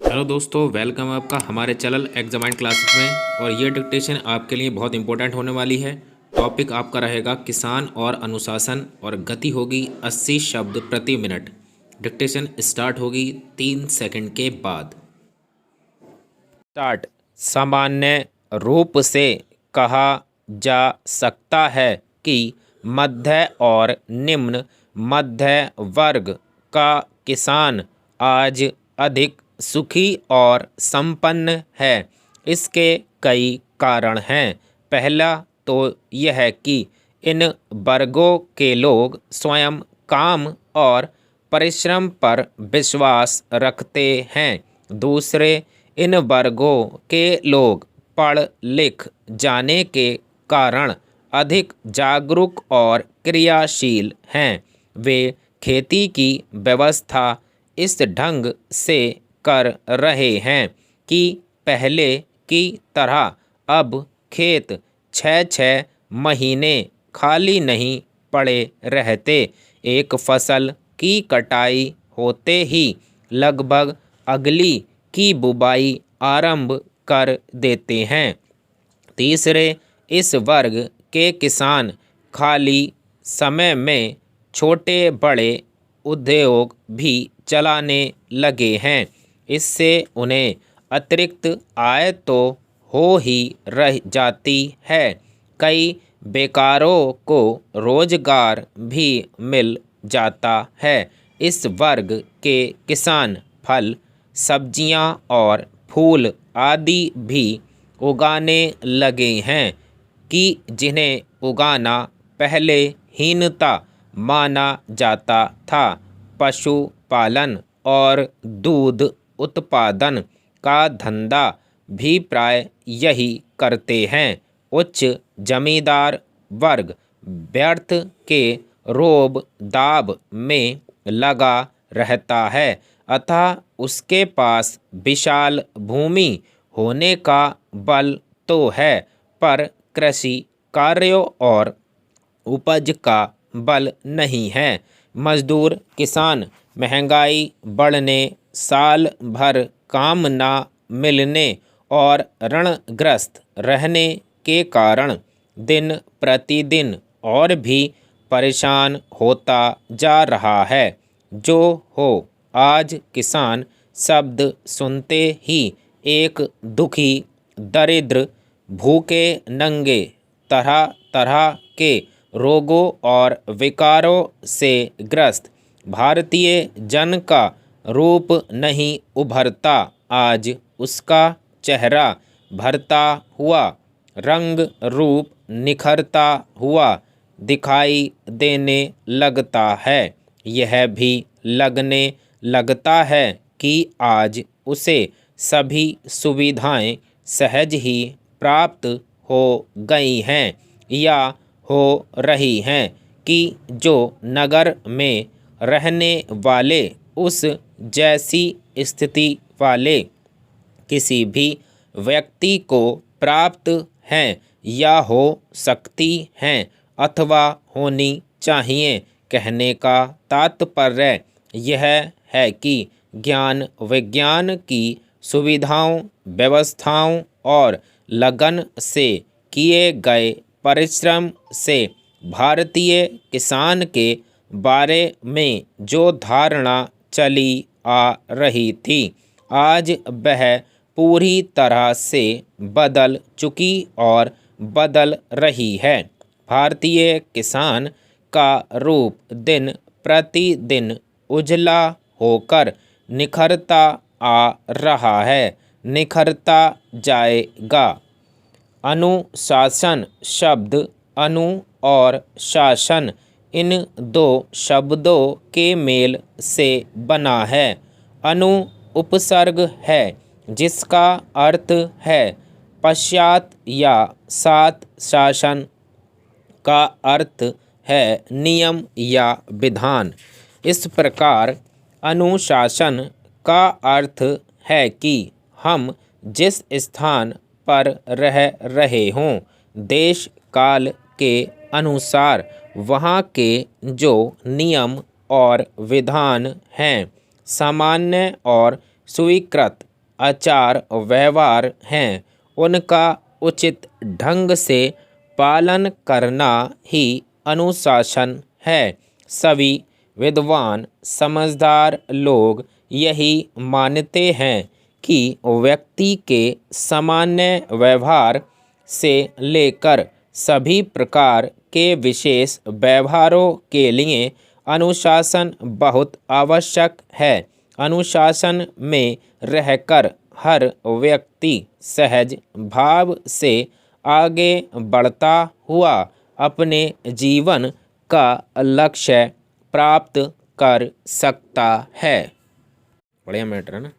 Hello दोस्तों, welcome है आपका हमारे चैनल एग्जामाइन क्लासेस में। और ये डिक्टेशन आपके लिए बहुत इंपॉर्टेंट होने वाली है। टॉपिक आपका रहेगा किसान और अनुशासन और गति होगी 80 शब्द प्रति मिनट। डिक्टेशन स्टार्ट होगी 3 सेकंड के बाद। स्टार्ट। सामान्य रूप से कहा जा सकता है कि मध्य और निम्न मध्य वर्ग का किसान आज अधिक सुखी और संपन्न है। इसके कई कारण हैं। पहला तो यह कि इन वर्गों के लोग स्वयं काम और परिश्रम पर विश्वास रखते हैं। दूसरे, इन वर्गों के लोग पढ़ लिख जाने के कारण अधिक जागरूक और क्रियाशील हैं। वे खेती की व्यवस्था इस ढंग से कर रहे हैं कि पहले की तरह अब खेत 6 महीने खाली नहीं पड़े रहते। एक फसल की कटाई होते ही लगभग अगली की बुवाई आरंभ कर देते हैं। तीसरे, इस वर्ग के किसान खाली समय में छोटे बड़े उद्योग भी चलाने लगे हैं। इससे उन्हें अतिरिक्त आय तो हो ही रह जाती है, कई बेकारों को रोजगार भी मिल जाता है। इस वर्ग के किसान फल, सब्जियां और फूल आदि भी उगाने लगे हैं कि जिन्हें उगाना पहले हीनता माना जाता था। पशुपालन और दूध उत्पादन का धंधा भी प्राय यही करते हैं। उच्च जमींदार वर्ग व्यर्थ के रोब दाब में लगा रहता है, अतः उसके पास विशाल भूमि होने का बल तो है, पर कृषि कार्यों और उपज का बल नहीं है। मजदूर किसान महंगाई बढ़ने, साल भर काम ना मिलने और ऋणग्रस्त रहने के कारण दिन प्रतिदिन और भी परेशान होता जा रहा है। जो हो, आज किसान शब्द सुनते ही एक दुखी, दरिद्र, भूखे नंगे, तरह तरह के रोगों और विकारों से ग्रस्त भारतीय जन का रूप नहीं उभरता। आज उसका चेहरा भरता हुआ, रंग रूप निखरता हुआ दिखाई देने लगता है। यह भी लगने लगता है कि आज उसे सभी सुविधाएं सहज ही प्राप्त हो गई हैं या हो रही हैं कि जो नगर में रहने वाले उस जैसी स्थिति वाले किसी भी व्यक्ति को प्राप्त हैं या हो सकती हैं अथवा होनी चाहिए। कहने का तात्पर्य यह है कि ज्ञान विज्ञान की सुविधाओं, व्यवस्थाओं और लगन से किए गए परिश्रम से भारतीय किसान के बारे में जो धारणा चली आ रही थी, आज वह पूरी तरह से बदल चुकी और बदल रही है। भारतीय किसान का रूप दिन प्रतिदिन उजला होकर निखरता आ रहा है, निखरता जाएगा। अनुशासन शब्द अनु और शासन इन दो शब्दों के मेल से बना है। अनु उपसर्ग है जिसका अर्थ है पश्चात या साथ। शासन का अर्थ है नियम या विधान। इस प्रकार अनुशासन का अर्थ है कि हम जिस स्थान पर रह रहे हों, देश काल के अनुसार वहाँ के जो नियम और विधान हैं, सामान्य और स्वीकृत आचार व्यवहार हैं उनका उचित ढंग से पालन करना ही अनुशासन है। सभी विद्वान समझदार लोग यही मानते हैं कि व्यक्ति के सामान्य व्यवहार से लेकर सभी प्रकार के विशेष व्यवहारों के लिए अनुशासन बहुत आवश्यक है। अनुशासन में रहकर हर व्यक्ति सहज भाव से आगे बढ़ता हुआ अपने जीवन का लक्ष्य प्राप्त कर सकता है। बढ़िया मैटर है ना।